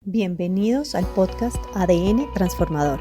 Bienvenidos al podcast ADN Transformador,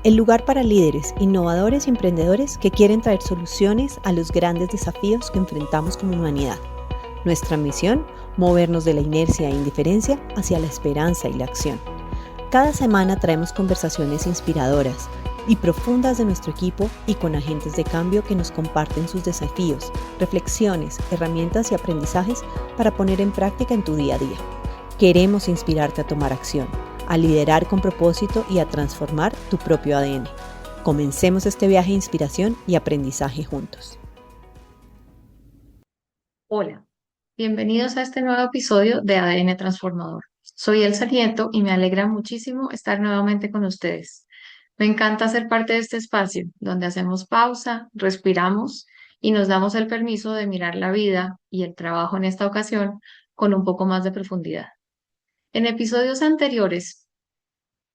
el lugar para líderes, innovadores y emprendedores que quieren traer soluciones a los grandes desafíos que enfrentamos como humanidad. Nuestra misión, movernos de la inercia e indiferencia hacia la esperanza y la acción. Cada semana traemos conversaciones inspiradoras y profundas de nuestro equipo y con agentes de cambio que nos comparten sus desafíos, reflexiones, herramientas y aprendizajes para poner en práctica en tu día a día. Queremos inspirarte a tomar acción, a liderar con propósito y a transformar tu propio ADN. Comencemos este viaje de inspiración y aprendizaje juntos. Hola, bienvenidos a este nuevo episodio de ADN Transformador. Soy Elsa Nieto y me alegra muchísimo estar nuevamente con ustedes. Me encanta ser parte de este espacio donde hacemos pausa, respiramos y nos damos el permiso de mirar la vida y el trabajo en esta ocasión con un poco más de profundidad. En episodios anteriores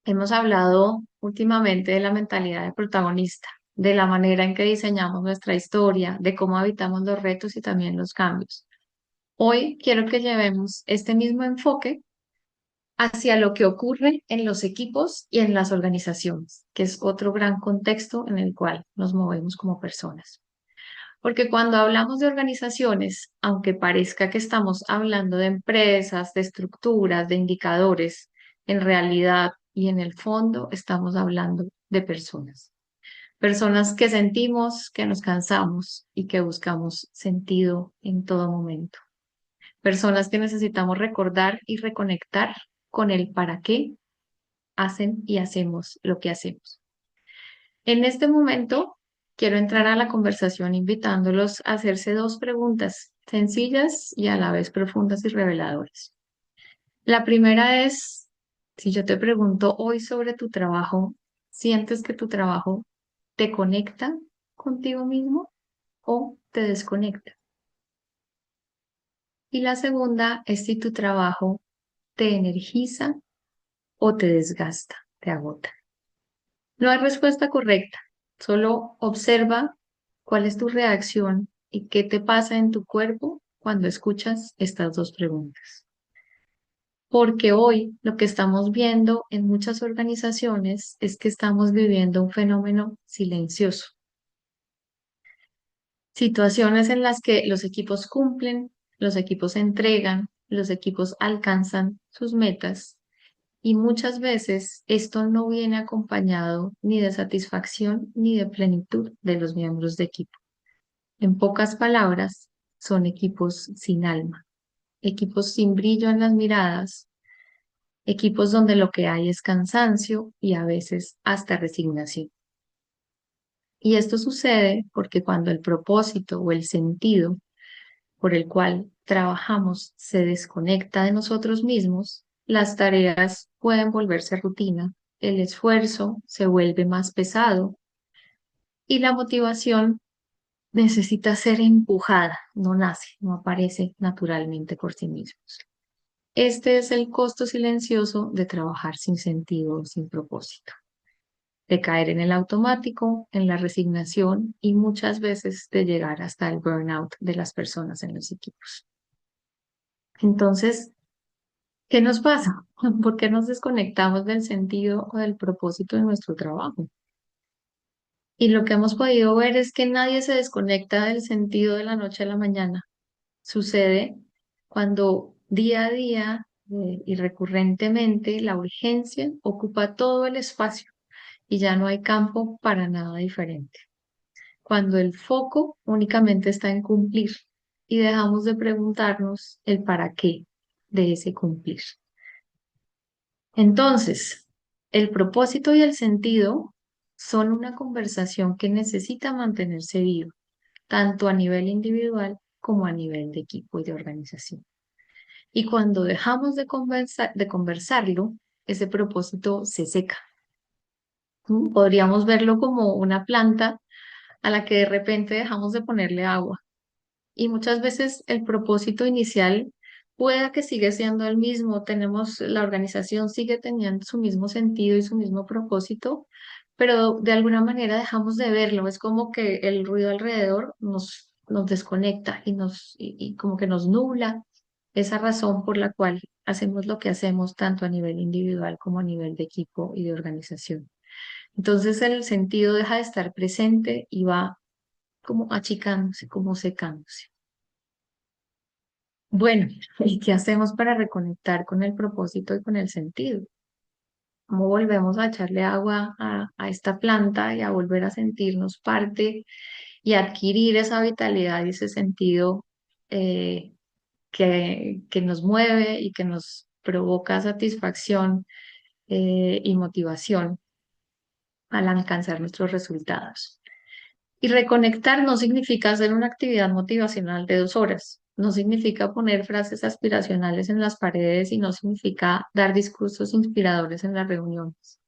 hemos hablado últimamente de la mentalidad de protagonista, de la manera en que diseñamos nuestra historia, de cómo habitamos los retos y también los cambios. Hoy quiero que llevemos este mismo enfoque hacia lo que ocurre en los equipos y en las organizaciones, que es otro gran contexto en el cual nos movemos como personas. Porque cuando hablamos de organizaciones, aunque parezca que estamos hablando de empresas, de estructuras, de indicadores, en realidad y en el fondo estamos hablando de personas. Personas que sentimos, que nos cansamos y que buscamos sentido en todo momento. Personas que necesitamos recordar y reconectar con el para qué hacen y hacemos lo que hacemos. En este momento, quiero entrar a la conversación invitándolos a hacerse dos preguntas sencillas y a la vez profundas y reveladoras. La primera es, si yo te pregunto hoy sobre tu trabajo, ¿sientes que tu trabajo te conecta contigo mismo o te desconecta? Y la segunda es si tu trabajo te energiza o te desgasta, te agota. No hay respuesta correcta, solo observa cuál es tu reacción y qué te pasa en tu cuerpo cuando escuchas estas dos preguntas. Porque hoy lo que estamos viendo en muchas organizaciones es que estamos viviendo un fenómeno silencioso. Situaciones en las que los equipos cumplen, los equipos entregan, los equipos alcanzan sus metas. Y muchas veces esto no viene acompañado ni de satisfacción ni de plenitud de los miembros de equipo. En pocas palabras, son equipos sin alma, equipos sin brillo en las miradas, equipos donde lo que hay es cansancio y a veces hasta resignación. Y esto sucede porque cuando el propósito o el sentido por el cual trabajamos se desconecta de nosotros mismos, las tareas pueden volverse rutina, el esfuerzo se vuelve más pesado y la motivación necesita ser empujada, no nace, no aparece naturalmente por sí mismos. Este es el costo silencioso de trabajar sin sentido, sin propósito, de caer en el automático, en la resignación y muchas veces de llegar hasta el burnout de las personas en los equipos. Entonces, ¿qué nos pasa? ¿Por qué nos desconectamos del sentido o del propósito de nuestro trabajo? Y lo que hemos podido ver es que nadie se desconecta del sentido de la noche a la mañana. Sucede cuando día a día y recurrentemente la urgencia ocupa todo el espacio y ya no hay campo para nada diferente. Cuando el foco únicamente está en cumplir y dejamos de preguntarnos el para qué de ese cumplir. Entonces, el propósito y el sentido son una conversación que necesita mantenerse viva, tanto a nivel individual como a nivel de equipo y de organización. Y cuando dejamos de conversarlo, ese propósito se seca. Podríamos verlo como una planta a la que de repente dejamos de ponerle agua. Y muchas veces el propósito inicial pueda que sigue siendo el mismo, la organización sigue teniendo su mismo sentido y su mismo propósito, pero de alguna manera dejamos de verlo. Es como que el ruido alrededor nos desconecta y como que nos nubla esa razón por la cual hacemos lo que hacemos tanto a nivel individual como a nivel de equipo y de organización. Entonces el sentido deja de estar presente y va como achicándose, como secándose. Bueno, ¿y qué hacemos para reconectar con el propósito y con el sentido? ¿Cómo volvemos a echarle agua a esta planta y a volver a sentirnos parte y adquirir esa vitalidad y ese sentido eh, que nos mueve y que nos provoca satisfacción y motivación al alcanzar nuestros resultados? Y reconectar no significa hacer una actividad motivacional de 2 horas, no significa poner frases aspiracionales en las paredes y no significa dar discursos inspiradores en las reuniones.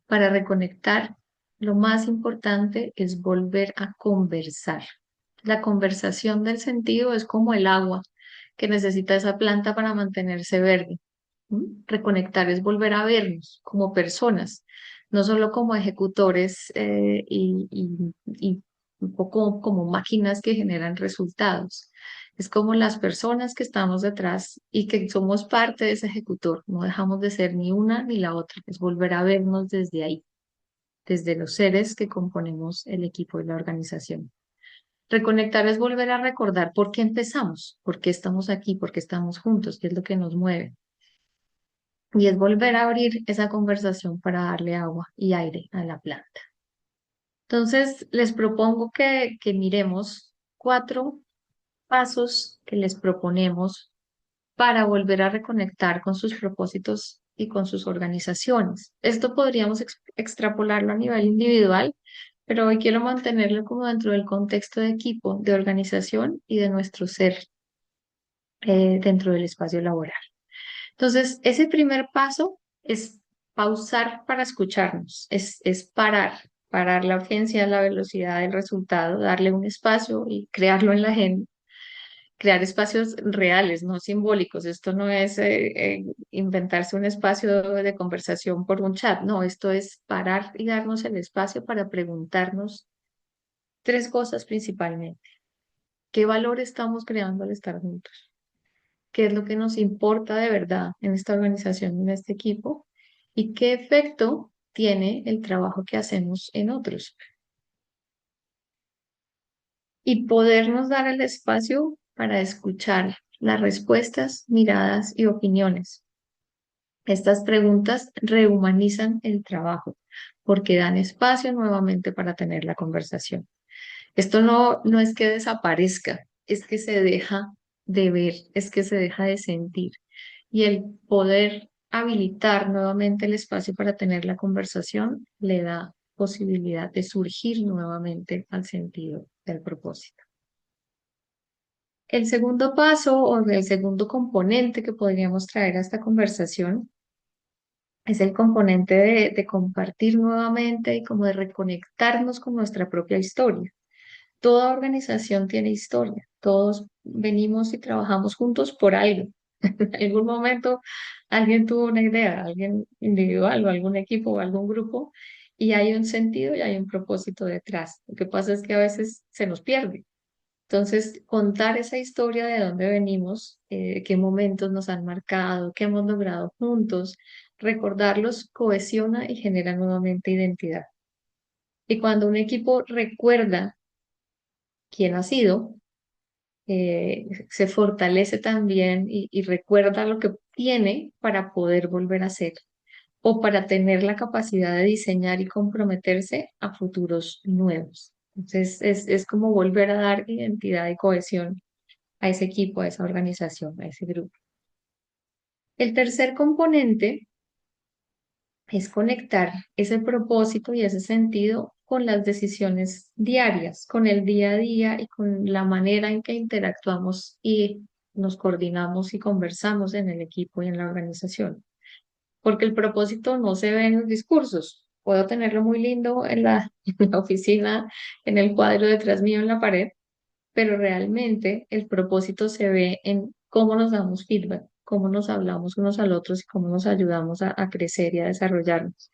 Para reconectar, lo más importante es volver a conversar. La conversación del sentido es como el agua que necesita esa planta para mantenerse verde. Reconectar es volver a vernos como personas, no solo como ejecutores y un poco como máquinas que generan resultados. Es como las personas que estamos detrás y que somos parte de ese ejecutor. No dejamos de ser ni una ni la otra. Es volver a vernos desde ahí, desde los seres que componemos el equipo y la organización. Reconectar es volver a recordar por qué empezamos, por qué estamos aquí, por qué estamos juntos, qué es lo que nos mueve. Y es volver a abrir esa conversación para darle agua y aire a la planta. Entonces, les propongo que miremos 4 pasos que les proponemos para volver a reconectar con sus propósitos y con sus organizaciones. Esto podríamos extrapolarlo a nivel individual, pero hoy quiero mantenerlo como dentro del contexto de equipo, de organización y de nuestro ser dentro del espacio laboral. Entonces, ese primer paso es pausar para escucharnos, es parar la urgencia, la velocidad del resultado, darle un espacio y crearlo en la gente, crear espacios reales, no simbólicos. Esto no es inventarse un espacio de conversación por un chat, no, esto es parar y darnos el espacio para preguntarnos 3 cosas principalmente. ¿Qué valor estamos creando al estar juntos? ¿Qué es lo que nos importa de verdad en esta organización, en este equipo? ¿Y qué efecto tiene el trabajo que hacemos en otros? Y podernos dar el espacio para escuchar las respuestas, miradas y opiniones. Estas preguntas rehumanizan el trabajo porque dan espacio nuevamente para tener la conversación. Esto no es que desaparezca, es que se deja de ver, es que se deja de sentir. Y el poder habilitar nuevamente el espacio para tener la conversación le da posibilidad de surgir nuevamente al sentido del propósito. El segundo paso o el segundo componente que podríamos traer a esta conversación es el componente de compartir nuevamente y como de reconectarnos con nuestra propia historia. Toda organización tiene historia, todos venimos y trabajamos juntos por algo. En algún momento alguien tuvo una idea, alguien individual o algún equipo o algún grupo, y hay un sentido y hay un propósito detrás. Lo que pasa es que a veces se nos pierde. Entonces, contar esa historia de dónde venimos, qué momentos nos han marcado, qué hemos logrado juntos, recordarlos cohesiona y genera nuevamente identidad. Y cuando un equipo recuerda quién ha sido, se fortalece también y recuerda lo que tiene para poder volver a ser o para tener la capacidad de diseñar y comprometerse a futuros nuevos. Entonces, es como volver a dar identidad y cohesión a ese equipo, a esa organización, a ese grupo. El tercer componente es conectar ese propósito y ese sentido con las decisiones diarias, con el día a día y con la manera en que interactuamos y nos coordinamos y conversamos en el equipo y en la organización. Porque el propósito no se ve en los discursos. Puedo tenerlo muy lindo en la, en la oficina, en el cuadro detrás mío en la pared, pero realmente el propósito se ve en cómo nos damos feedback, cómo nos hablamos unos al otros y cómo nos ayudamos a crecer y a desarrollarnos.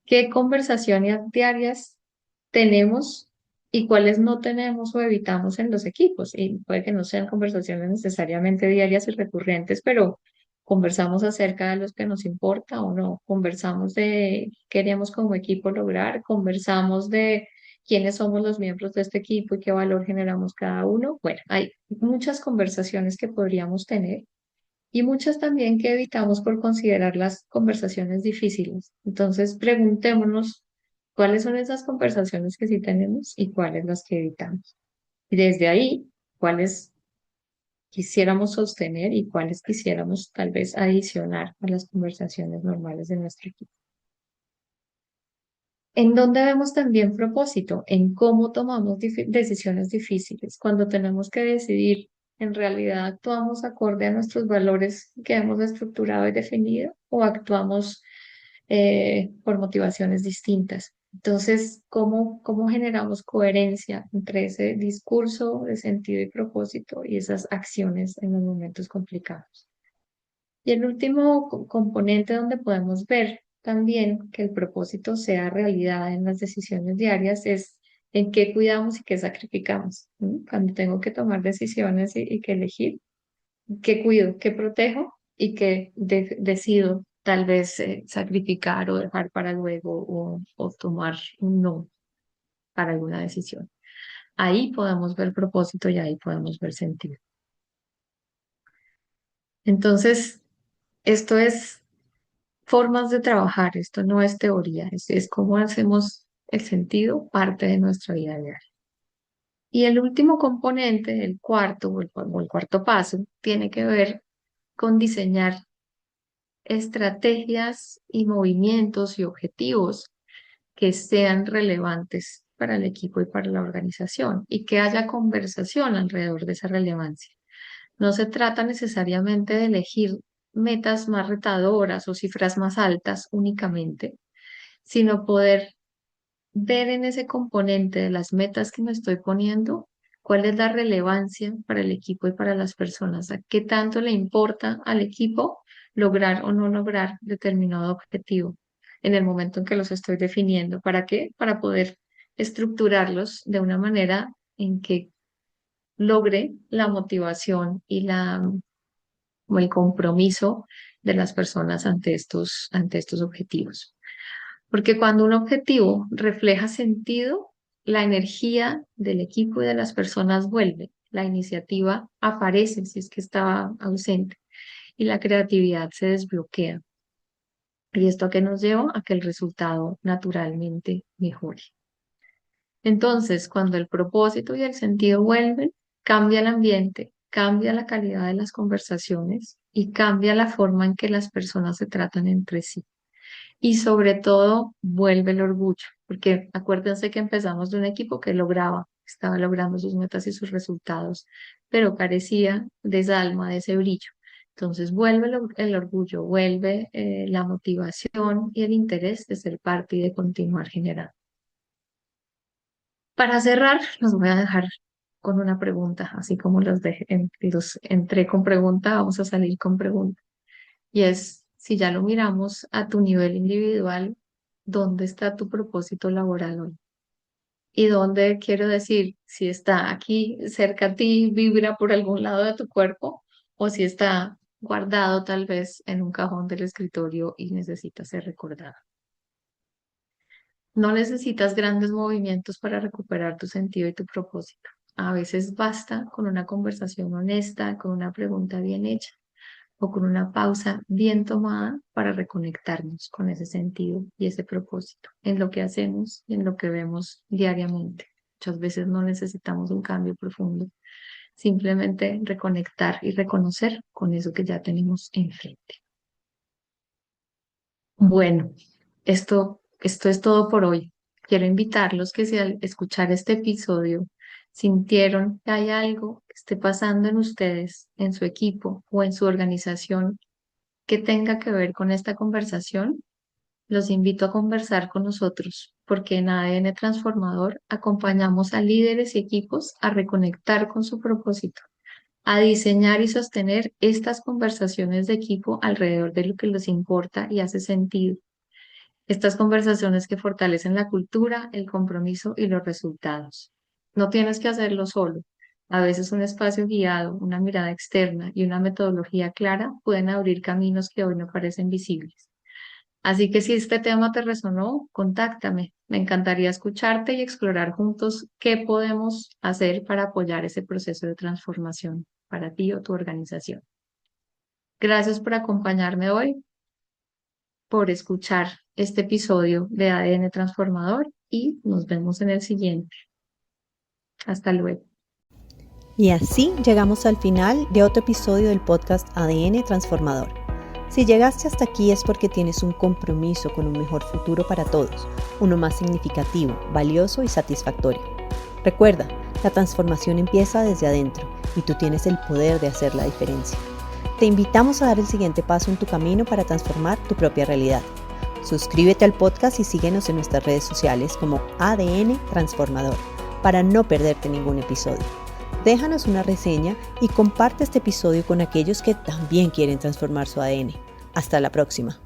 ¿Qué conversaciones diarias tenemos y cuáles no tenemos o evitamos en los equipos? Y puede que no sean conversaciones necesariamente diarias y recurrentes, pero Conversamos acerca de los que nos importa o no, conversamos de qué queremos como equipo lograr, conversamos de quiénes somos los miembros de este equipo y qué valor generamos cada uno. Bueno, hay muchas conversaciones que podríamos tener y muchas también que evitamos por considerar las conversaciones difíciles. Entonces, preguntémonos cuáles son esas conversaciones que sí tenemos y cuáles las que evitamos. Y desde ahí, cuáles quisiéramos sostener y cuáles quisiéramos tal vez adicionar a las conversaciones normales de nuestro equipo. ¿En dónde vemos también propósito? En cómo tomamos decisiones difíciles. Cuando tenemos que decidir, ¿en realidad actuamos acorde a nuestros valores que hemos estructurado y definido o actuamos por motivaciones distintas? Entonces, ¿cómo generamos coherencia entre ese discurso de sentido y propósito y esas acciones en los momentos complicados? Y el último componente donde podemos ver también que el propósito sea realidad en las decisiones diarias es en qué cuidamos y qué sacrificamos. ¿No? Cuando tengo que tomar decisiones y que elegir, qué cuido, qué protejo y qué decido tal vez sacrificar o dejar para luego o tomar un no para alguna decisión. Ahí podemos ver propósito y ahí podemos ver sentido. Entonces, esto es formas de trabajar, esto no es teoría, es cómo hacemos el sentido parte de nuestra vida diaria. Y el último componente, el cuarto o el cuarto paso, tiene que ver con diseñar estrategias y movimientos y objetivos que sean relevantes para el equipo y para la organización y que haya conversación alrededor de esa relevancia. No se trata necesariamente de elegir metas más retadoras o cifras más altas únicamente, sino poder ver en ese componente de las metas que me estoy poniendo, cuál es la relevancia para el equipo y para las personas, a qué tanto le importa al equipo lograr o no lograr determinado objetivo en el momento en que los estoy definiendo. ¿Para qué? Para poder estructurarlos de una manera en que logre la motivación y o el compromiso de las personas ante estos objetivos. Porque cuando un objetivo refleja sentido, la energía del equipo y de las personas vuelve, la iniciativa aparece si es que estaba ausente y la creatividad se desbloquea. ¿Y esto a qué nos lleva? A que el resultado naturalmente mejore. Entonces, cuando el propósito y el sentido vuelven, cambia el ambiente, cambia la calidad de las conversaciones y cambia la forma en que las personas se tratan entre sí. Y sobre todo, vuelve el orgullo, porque acuérdense que empezamos de un equipo que lograba, estaba logrando sus metas y sus resultados, pero carecía de esa alma, de ese brillo. Entonces vuelve el orgullo, vuelve la motivación y el interés de ser parte y de continuar generando. Para cerrar, los voy a dejar con una pregunta, así como los entré con pregunta, vamos a salir con pregunta. Y es, si ya lo miramos a tu nivel individual, ¿dónde está tu propósito laboral hoy? Y dónde quiero decir, si está aquí cerca a ti, vibra por algún lado de tu cuerpo, o si está guardado tal vez en un cajón del escritorio y necesita ser recordado. No necesitas grandes movimientos para recuperar tu sentido y tu propósito. A veces basta con una conversación honesta, con una pregunta bien hecha o con una pausa bien tomada para reconectarnos con ese sentido y ese propósito en lo que hacemos y en lo que vemos diariamente. Muchas veces no necesitamos un cambio profundo, simplemente reconectar y reconocer con eso que ya tenemos enfrente. Bueno, esto es todo por hoy. Quiero invitarlos que si al escuchar este episodio sintieron que hay algo que esté pasando en ustedes, en su equipo o en su organización que tenga que ver con esta conversación, los invito a conversar con nosotros, porque en ADN Transformador acompañamos a líderes y equipos a reconectar con su propósito, a diseñar y sostener estas conversaciones de equipo alrededor de lo que les importa y hace sentido. Estas conversaciones que fortalecen la cultura, el compromiso y los resultados. No tienes que hacerlo solo. A veces un espacio guiado, una mirada externa y una metodología clara pueden abrir caminos que hoy no parecen visibles. Así que si este tema te resonó, contáctame. Me encantaría escucharte y explorar juntos qué podemos hacer para apoyar ese proceso de transformación para ti o tu organización. Gracias por acompañarme hoy, por escuchar este episodio de ADN Transformador y nos vemos en el siguiente. Hasta luego. Y así llegamos al final de otro episodio del podcast ADN Transformador. Si llegaste hasta aquí es porque tienes un compromiso con un mejor futuro para todos, uno más significativo, valioso y satisfactorio. Recuerda, la transformación empieza desde adentro y tú tienes el poder de hacer la diferencia. Te invitamos a dar el siguiente paso en tu camino para transformar tu propia realidad. Suscríbete al podcast y síguenos en nuestras redes sociales como ADN Transformador para no perderte ningún episodio. Déjanos una reseña y comparte este episodio con aquellos que también quieren transformar su ADN. Hasta la próxima.